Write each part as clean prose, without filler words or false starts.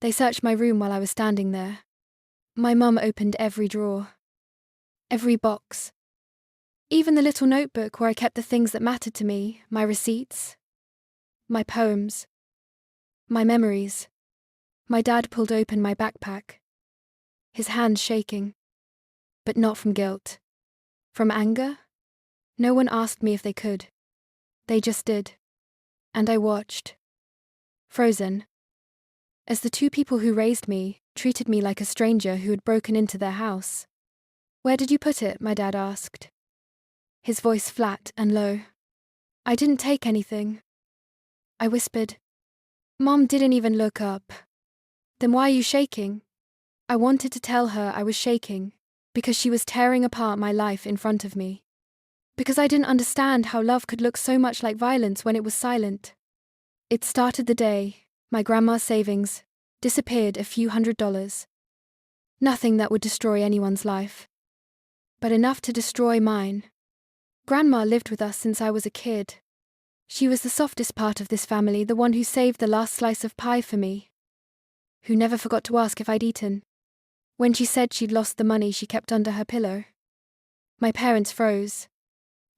They searched my room while I was standing there. My mum opened every drawer, every box, even the little notebook where I kept the things that mattered to me, my receipts, my poems, my memories. My dad pulled open my backpack, his hands shaking, but not from guilt. From anger? No one asked me if they could. They just did. And I watched, frozen, as the two people who raised me treated me like a stranger who had broken into their house. "Where did you put it?" my dad asked, his voice flat and low. "I didn't take anything," I whispered. "Mom didn't even look up." "Then why are you shaking?" I wanted to tell her I was shaking because she was tearing apart my life in front of me. Because I didn't understand how love could look so much like violence when it was silent. It started the day my grandma's savings disappeared a few $100s. Nothing that would destroy anyone's life, but enough to destroy mine. Grandma lived with us since I was a kid. She was the softest part of this family, the one who saved the last slice of pie for me, who never forgot to ask if I'd eaten. When she said she'd lost the money she kept under her pillow, my parents froze.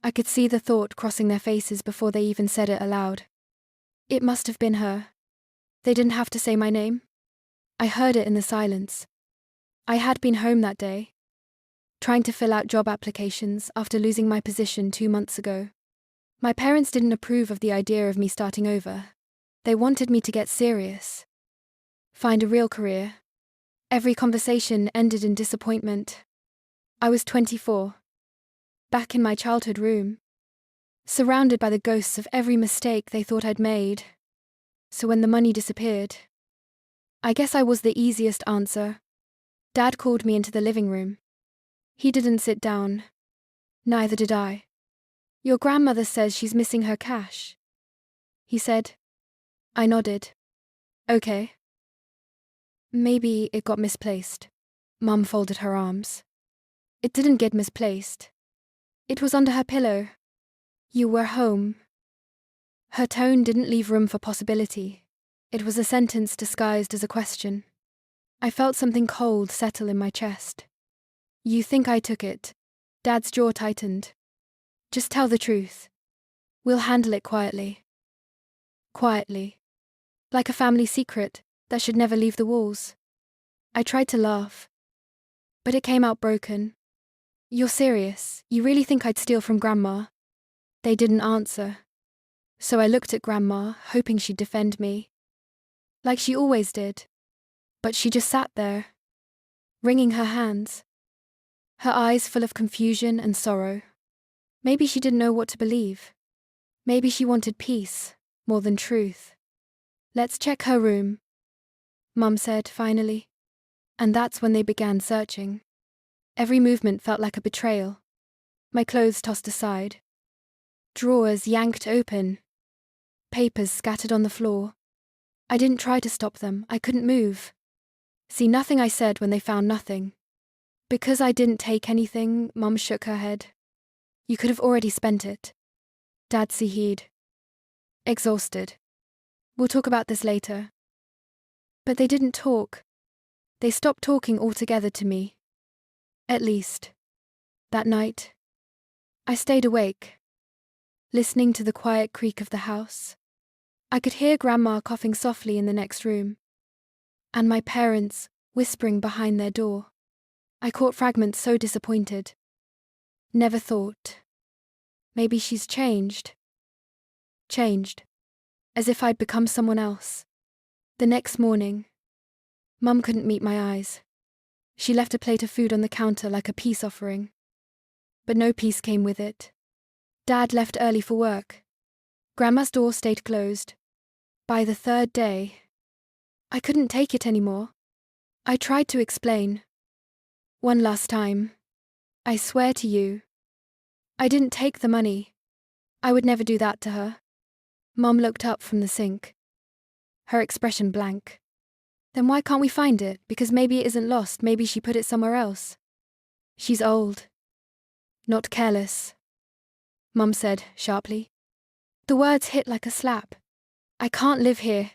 I could see the thought crossing their faces before they even said it aloud. It must have been her. They didn't have to say my name. I heard it in the silence. I had been home that day, trying to fill out job applications after losing my position 2 months ago. My parents didn't approve of the idea of me starting over. They wanted me to get serious, find a real career. Every conversation ended in disappointment. I was 24, back in my childhood room, surrounded by the ghosts of every mistake they thought I'd made. So when the money disappeared, I guess I was the easiest answer. Dad called me into the living room. He didn't sit down. Neither did I. "Your grandmother says she's missing her cash," he said. I nodded. "Okay." "Maybe it got misplaced." Mum folded her arms. "It didn't get misplaced. It was under her pillow. You were home." Her tone didn't leave room for possibility. It was a sentence disguised as a question. I felt something cold settle in my chest. "You think I took it?" Dad's jaw tightened. "Just tell the truth. We'll handle it quietly." Quietly. Like a family secret that should never leave the walls. I tried to laugh, but it came out broken. "You're serious? You really think I'd steal from Grandma?" They didn't answer. So I looked at Grandma, hoping she'd defend me. Like she always did. But she just sat there, wringing her hands, her eyes full of confusion and sorrow. Maybe she didn't know what to believe. Maybe she wanted peace more than truth. "Let's check her room," Mum said finally. And that's when they began searching. Every movement felt like a betrayal. My clothes tossed aside. Drawers yanked open. Papers scattered on the floor. I didn't try to stop them. I couldn't move. See, nothing I said when they found nothing. "Because I didn't take anything," Mum shook her head. "You could have already spent it." Dad he'd. Exhausted. "We'll talk about this later." But they didn't talk. They stopped talking altogether to me. At least, that night, I stayed awake, listening to the quiet creak of the house. I could hear Grandma coughing softly in the next room, and my parents whispering behind their door. I caught fragments so disappointed. Never thought. Maybe she's changed. Changed. As if I'd become someone else. The next morning, Mum couldn't meet my eyes. She left a plate of food on the counter like a peace offering. But no peace came with it. Dad left early for work. Grandma's door stayed closed. By the third day, I couldn't take it anymore. I tried to explain. "One last time. I swear to you. I didn't take the money. I would never do that to her." Mum looked up from the sink, her expression blank. "Then why can't we find it? Because maybe it isn't lost, maybe she put it somewhere else." "She's old. Not careless," Mum said sharply. The words hit like a slap. "I can't live here,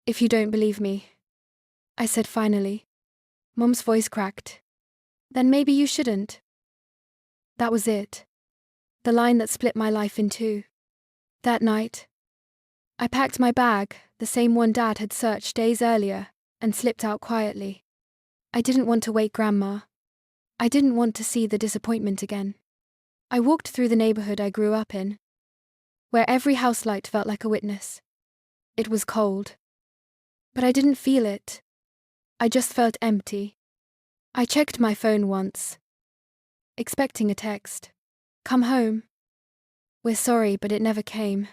if you don't believe me." I said finally. Mum's voice cracked. Then maybe you shouldn't. That was it. The line that split my life in two. That night, I packed my bag, the same one Dad had searched days earlier, and slipped out quietly. I didn't want to wake Grandma. I didn't want to see the disappointment again. I walked through the neighborhood I grew up in, where every house light felt like a witness. It was cold. But I didn't feel it. I just felt empty. I checked my phone once, expecting a text. Come home. We're sorry, but it never came.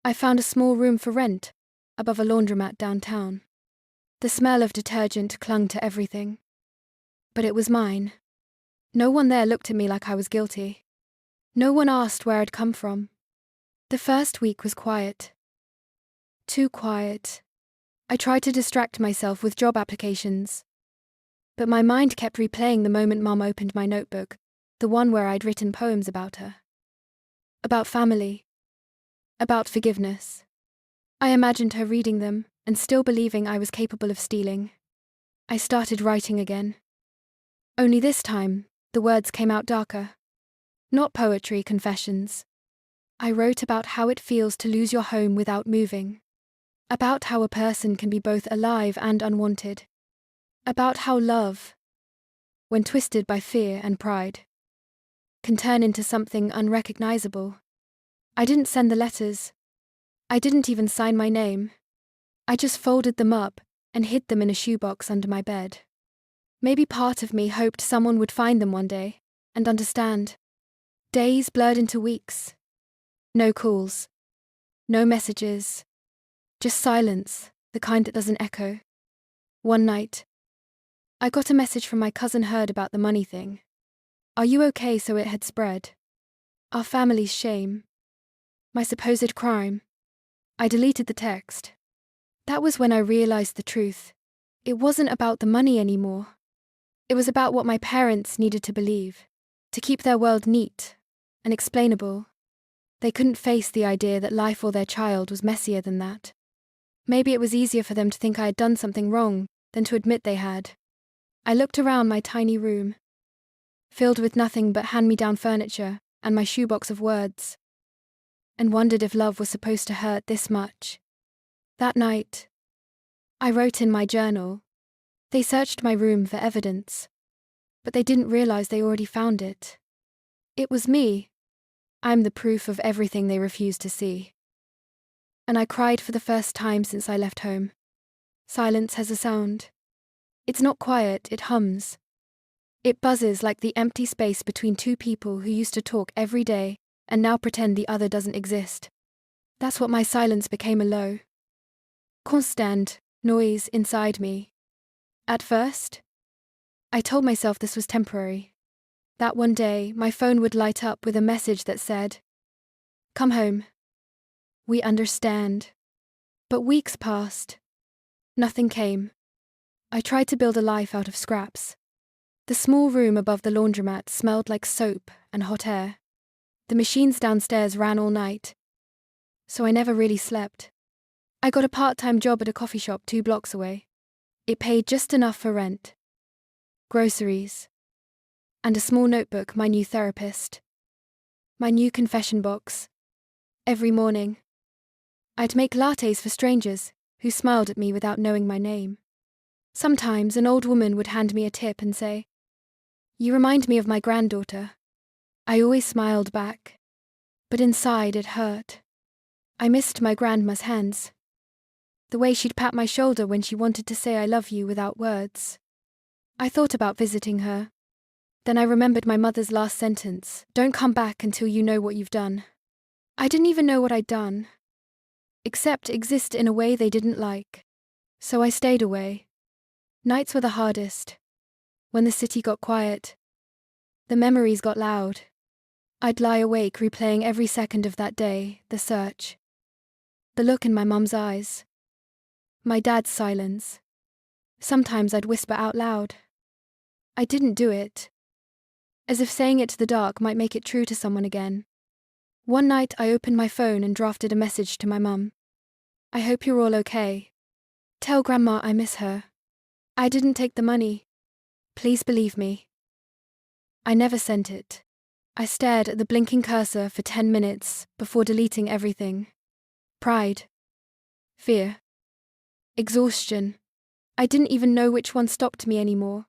I found a small room for rent, above a laundromat downtown. The smell of detergent clung to everything. But it was mine. No one there looked at me like I was guilty. No one asked where I'd come from. The first week was quiet. Too quiet. I tried to distract myself with job applications. But my mind kept replaying the moment Mum opened my notebook, the one where I'd written poems about her. About family. About forgiveness. I imagined her reading them and still believing I was capable of stealing. I started writing again. Only this time, the words came out darker. Not poetry confessions. I wrote about how it feels to lose your home without moving. About how a person can be both alive and unwanted. About how love, when twisted by fear and pride, can turn into something unrecognizable. I didn't send the letters. I didn't even sign my name. I just folded them up and hid them in a shoebox under my bed. Maybe part of me hoped someone would find them one day and understand. Days blurred into weeks. No calls. No messages. Just silence, the kind that doesn't echo. One night, I got a message from my cousin Heard about the money thing. Are you okay? So it had spread. Our family's shame. My supposed crime. I deleted the text. That was when I realized the truth. It wasn't about the money anymore. It was about what my parents needed to believe, to keep their world neat and explainable. They couldn't face the idea that life or their child was messier than that. Maybe it was easier for them to think I had done something wrong than to admit they had. I looked around my tiny room, filled with nothing but hand-me-down furniture and my shoebox of words, and wondered if love was supposed to hurt this much. That night, I wrote in my journal. They searched my room for evidence, but they didn't realize they already found it. It was me. I'm the proof of everything they refused to see. And I cried for the first time since I left home. Silence has a sound. It's not quiet, it hums. It buzzes like the empty space between two people who used to talk every day and now pretend the other doesn't exist. That's what my silence became a low. Constant noise inside me. At first, I told myself this was temporary. That one day, my phone would light up with a message that said, "Come home. We understand." But weeks passed. Nothing came. I tried to build a life out of scraps. The small room above the laundromat smelled like soap and hot air. The machines downstairs ran all night, so I never really slept. I got a part-time job at a coffee shop 2 blocks away. It paid just enough for rent, groceries, and a small notebook, my new therapist. My new confession box. Every morning, I'd make lattes for strangers who smiled at me without knowing my name. Sometimes an old woman would hand me a tip and say, "You remind me of my granddaughter." I always smiled back, but inside it hurt. I missed my grandma's hands. The way she'd pat my shoulder when she wanted to say "I love you" without words. I thought about visiting her. Then I remembered my mother's last sentence, "Don't come back until you know what you've done." I didn't even know what I'd done, except exist in a way they didn't like. So I stayed away. Nights were the hardest. When the city got quiet, the memories got loud. I'd lie awake replaying every second of that day, the search. The look in my mum's eyes. My dad's silence. Sometimes I'd whisper out loud. I didn't do it. As if saying it to the dark might make it true to someone again. One night I opened my phone and drafted a message to my mum. "I hope you're all okay. Tell Grandma I miss her. I didn't take the money. Please believe me. I never sent it. I stared at the blinking cursor for 10 minutes before deleting everything. Pride. Fear. Exhaustion. I didn't even know which one stopped me anymore.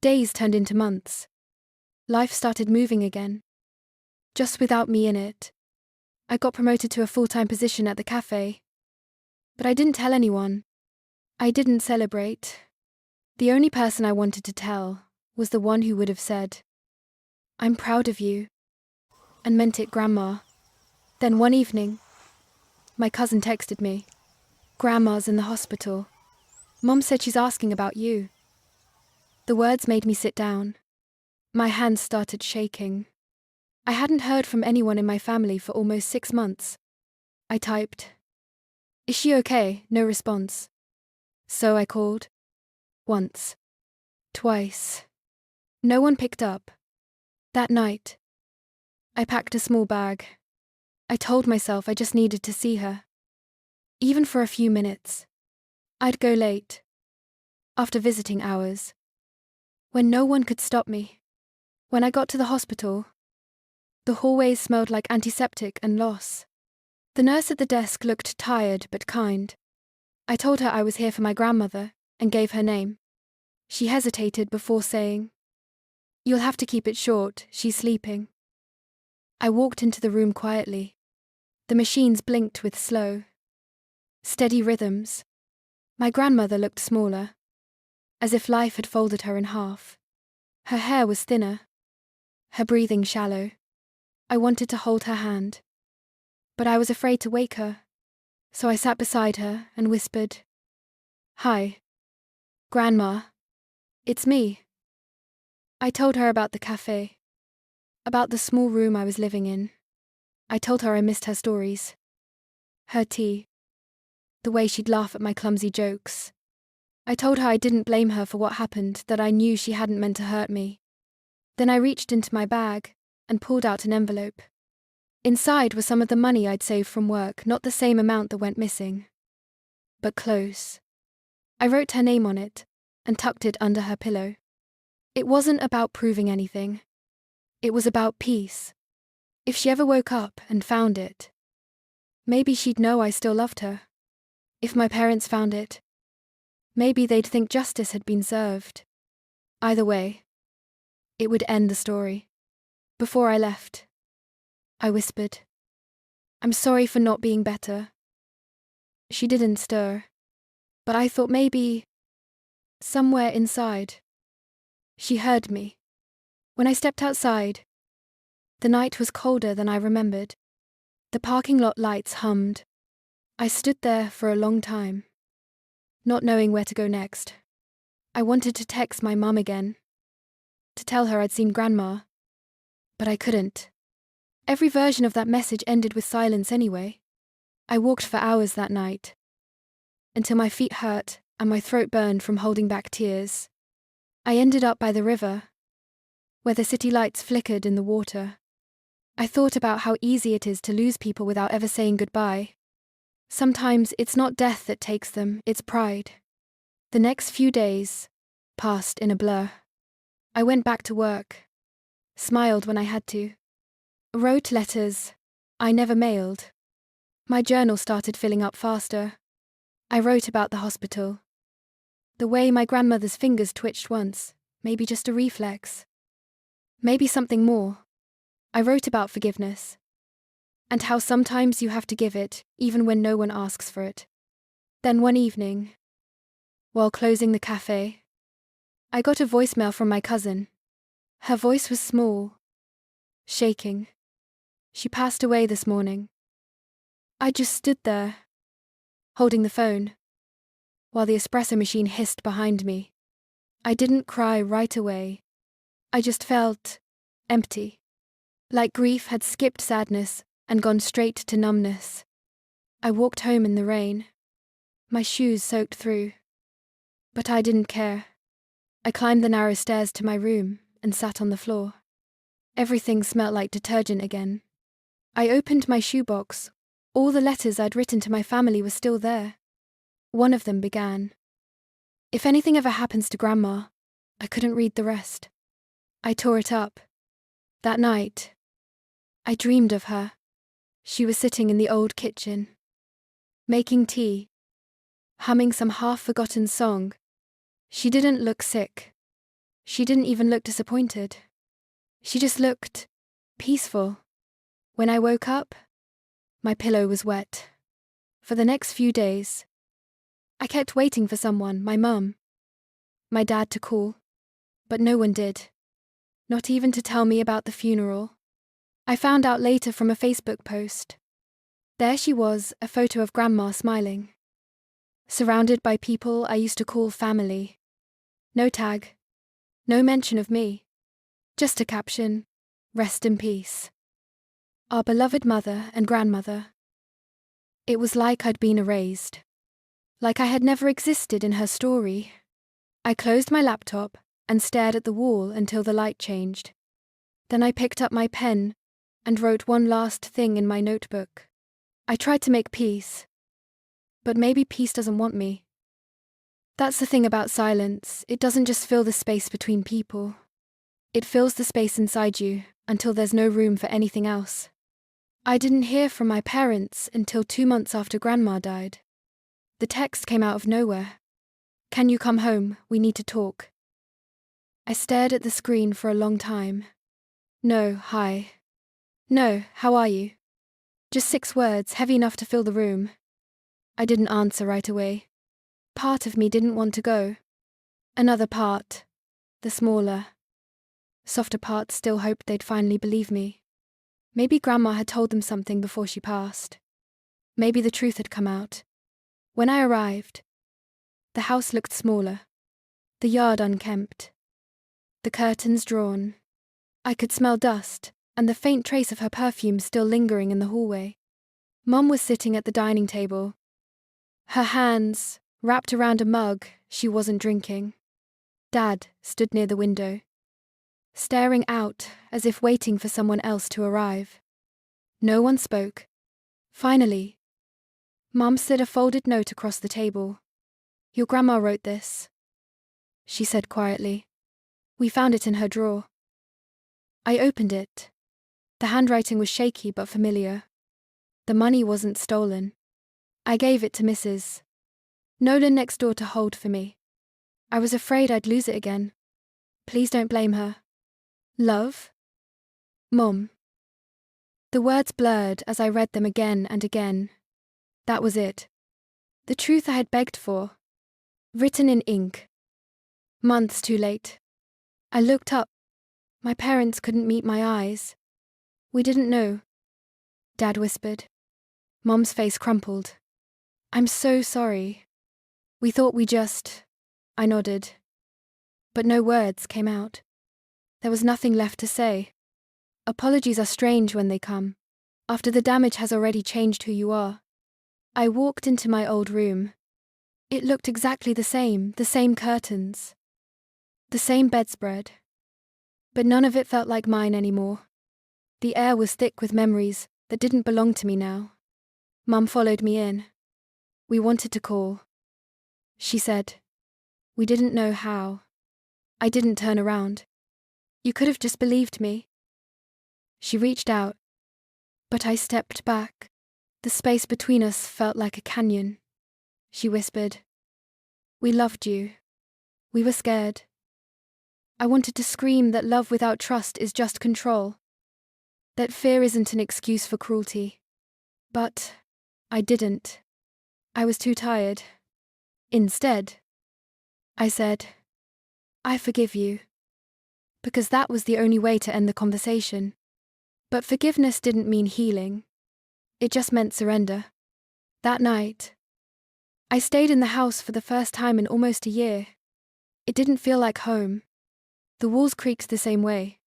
Days turned into months. Life started moving again. Just without me in it. I got promoted to a full-time position at the cafe. But I didn't tell anyone. I didn't celebrate. The only person I wanted to tell was the one who would have said, "I'm proud of you," and meant it, Grandma. Then one evening, my cousin texted me, "Grandma's in the hospital. Mom said she's asking about you." The words made me sit down. My hands started shaking. I hadn't heard from anyone in my family for almost 6 months. I typed, "Is she okay?" No response. So I called. Once. Twice. No one picked up. That night, I packed a small bag. I told myself I just needed to see her. Even for a few minutes. I'd go late. After visiting hours. When no one could stop me. When I got to the hospital, the hallways smelled like antiseptic and loss. The nurse at the desk looked tired but kind. I told her I was here for my grandmother and gave her name. She hesitated before saying, "You'll have to keep it short, she's sleeping." I walked into the room quietly. The machines blinked with slow, steady rhythms. My grandmother looked smaller, as if life had folded her in half. Her hair was thinner, her breathing shallow. I wanted to hold her hand, but I was afraid to wake her, so I sat beside her and whispered, "Hi, Grandma, it's me." I told her about the cafe, about the small room I was living in. I told her I missed her stories, her tea, the way she'd laugh at my clumsy jokes. I told her I didn't blame her for what happened, that I knew she hadn't meant to hurt me. Then I reached into my bag and pulled out an envelope. Inside was some of the money I'd saved from work, not the same amount that went missing, but close. I wrote her name on it and tucked it under her pillow. It wasn't about proving anything. It was about peace. If she ever woke up and found it, maybe she'd know I still loved her. If my parents found it, maybe they'd think justice had been served. Either way, it would end the story. Before I left, I whispered, "I'm sorry for not being better." She didn't stir, but I thought maybe, somewhere inside, she heard me. When I stepped outside, the night was colder than I remembered. The parking lot lights hummed. I stood there for a long time, not knowing where to go next. I wanted to text my mum again, to tell her I'd seen Grandma, but I couldn't. Every version of that message ended with silence anyway. I walked for hours that night, until my feet hurt and my throat burned from holding back tears. I ended up by the river, where the city lights flickered in the water. I thought about how easy it is to lose people without ever saying goodbye. Sometimes it's not death that takes them, it's pride. The next few days passed in a blur. I went back to work, smiled when I had to, wrote letters I never mailed. My journal started filling up faster. I wrote about the hospital. The way my grandmother's fingers twitched once, maybe just a reflex. Maybe something more. I wrote about forgiveness, and how sometimes you have to give it even when no one asks for it. Then one evening, while closing the cafe, I got a voicemail from my cousin. Her voice was small, shaking. She passed away this morning. I just stood there, holding the phone, while the espresso machine hissed behind me. I didn't cry right away. I just felt empty, like grief had skipped sadness and gone straight to numbness. I walked home in the rain, my shoes soaked through. But I didn't care. I climbed the narrow stairs to my room and sat on the floor. Everything smelt like detergent again. I opened my shoebox. All the letters I'd written to my family were still there. One of them began, If anything ever happens to Grandma, I couldn't read the rest. I tore it up. That night, I dreamed of her. She was sitting in the old kitchen, making tea, humming some half-forgotten song. She didn't look sick. She didn't even look disappointed. She just looked peaceful. When I woke up, my pillow was wet. For the next few days, I kept waiting for someone, my mum, my dad, to call, but no one did. Not even to tell me about the funeral. I found out later from a Facebook post. There she was, a photo of Grandma smiling, surrounded by people I used to call family. No tag, no mention of me. Just a caption, "Rest in peace. Our beloved mother and grandmother." It was like I'd been erased. Like I had never existed in her story. I closed my laptop and stared at the wall until the light changed. Then I picked up my pen and wrote one last thing in my notebook. I tried to make peace. But maybe peace doesn't want me. That's the thing about silence. It doesn't just fill the space between people. It fills the space inside you until there's no room for anything else. I didn't hear from my parents until 2 months after Grandma died. The text came out of nowhere. "Can you come home? We need to talk." I stared at the screen for a long time. No, hi. No, how are you? Just 6 words, heavy enough to fill the room. I didn't answer right away. Part of me didn't want to go. Another part, the smaller, softer part, still hoped they'd finally believe me. Maybe Grandma had told them something before she passed. Maybe the truth had come out. When I arrived, the house looked smaller, the yard unkempt, the curtains drawn. I could smell dust and the faint trace of her perfume still lingering in the hallway. Mum was sitting at the dining table, her hands wrapped around a mug she wasn't drinking. Dad stood near the window, staring out as if waiting for someone else to arrive. No one spoke. Finally, Mum slid a folded note across the table. "Your grandma wrote this," she said quietly. "We found it in her drawer." I opened it. The handwriting was shaky but familiar. The money wasn't stolen. I gave it to Mrs. Nolan next door to hold for me. I was afraid I'd lose it again. "Please don't blame her. Love, Mom." The words blurred as I read them again and again. That was it. The truth I had begged for. Written in ink. Months too late. I looked up. My parents couldn't meet my eyes. "We didn't know," Dad whispered. Mom's face crumpled. "I'm so sorry. We thought we just..." I nodded. But no words came out. There was nothing left to say. Apologies are strange when they come, after the damage has already changed who you are. I walked into my old room. It looked exactly the same curtains, the same bedspread. But none of it felt like mine anymore. The air was thick with memories that didn't belong to me now. Mum followed me in. "We wanted to call," she said. "We didn't know how." I didn't turn around. "You could have just believed me." She reached out, but I stepped back. The space between us felt like a canyon. She whispered, "We loved you. We were scared." I wanted to scream that love without trust is just control, that fear isn't an excuse for cruelty. But I didn't. I was too tired. Instead, I said, "I forgive you," because that was the only way to end the conversation. But forgiveness didn't mean healing. It just meant surrender. That night, I stayed in the house for the first time in almost a year. It didn't feel like home. The walls creaked the same way.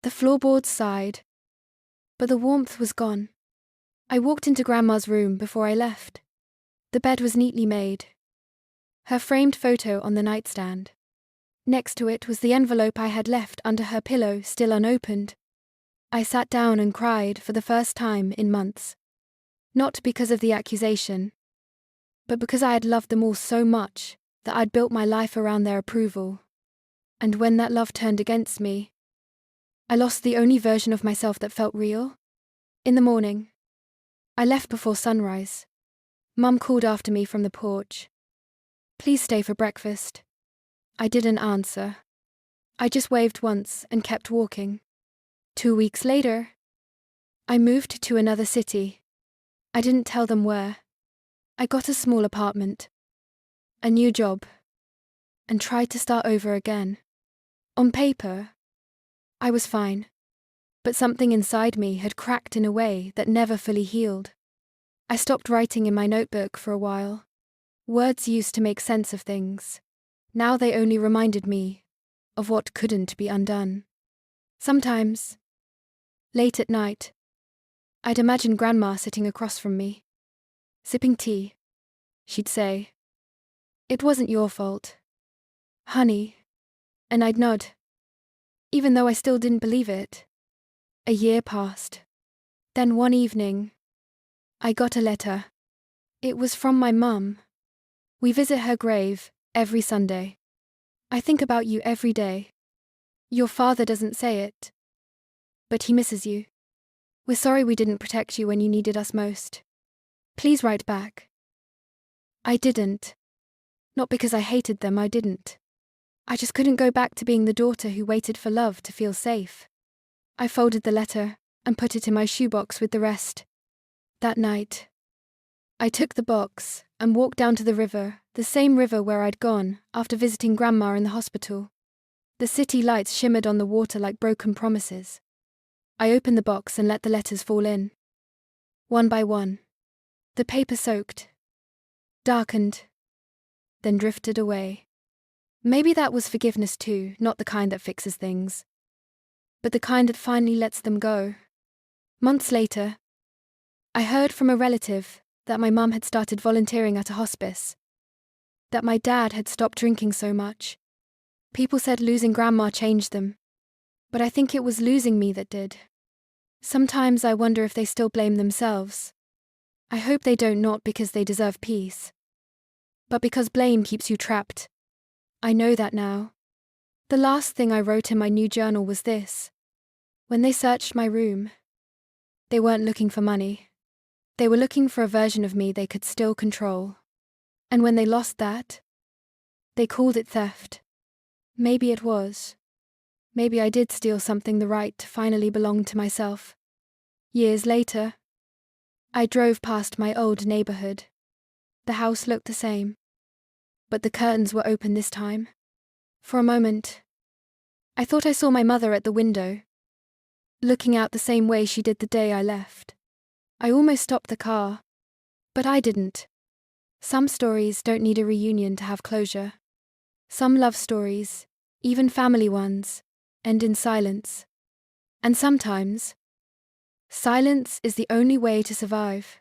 The floorboards sighed. But the warmth was gone. I walked into Grandma's room before I left. The bed was neatly made. Her framed photo on the nightstand. Next to it was the envelope I had left under her pillow, still unopened. I sat down and cried for the first time in months. Not because of the accusation, but because I had loved them all so much that I'd built my life around their approval. And when that love turned against me, I lost the only version of myself that felt real. In the morning, I left before sunrise. Mum called after me from the porch. "Please stay for breakfast." I didn't answer. I just waved once and kept walking. 2 weeks later, I moved to another city. I didn't tell them where. I got a small apartment, a new job, and tried to start over again. On paper, I was fine, but something inside me had cracked in a way that never fully healed. I stopped writing in my notebook for a while. Words used to make sense of things. Now they only reminded me of what couldn't be undone. Sometimes, late at night, I'd imagine Grandma sitting across from me, sipping tea. She'd say, "It wasn't your fault, honey," and I'd nod, even though I still didn't believe it. A year passed. Then one evening, I got a letter. It was from my mum. "We visit her grave every Sunday. I think about you every day. Your father doesn't say it, but he misses you. We're sorry we didn't protect you when you needed us most. Please write back." I didn't. Not because I hated them, I didn't. I just couldn't go back to being the daughter who waited for love to feel safe. I folded the letter and put it in my shoebox with the rest. That night, I took the box and walked down to the river, the same river where I'd gone after visiting Grandma in the hospital. The city lights shimmered on the water like broken promises. I opened the box and let the letters fall in. One by one. The paper soaked, darkened, then drifted away. Maybe that was forgiveness too, not the kind that fixes things, but the kind that finally lets them go. Months later, I heard from a relative that my mum had started volunteering at a hospice, that my dad had stopped drinking so much. People said losing Grandma changed them, but I think it was losing me that did. Sometimes I wonder if they still blame themselves. I hope they don't, not because they deserve peace, but because blame keeps you trapped. I know that now. The last thing I wrote in my new journal was this: when they searched my room, they weren't looking for money. They were looking for a version of me they could still control. And when they lost that, they called it theft. Maybe it was. Maybe I did steal something, the right to finally belong to myself. Years later, I drove past my old neighborhood. The house looked the same, but the curtains were open this time. For a moment, I thought I saw my mother at the window, looking out the same way she did the day I left. I almost stopped the car, but I didn't. Some stories don't need a reunion to have closure. Some love stories, even family ones, end in silence. And sometimes, silence is the only way to survive.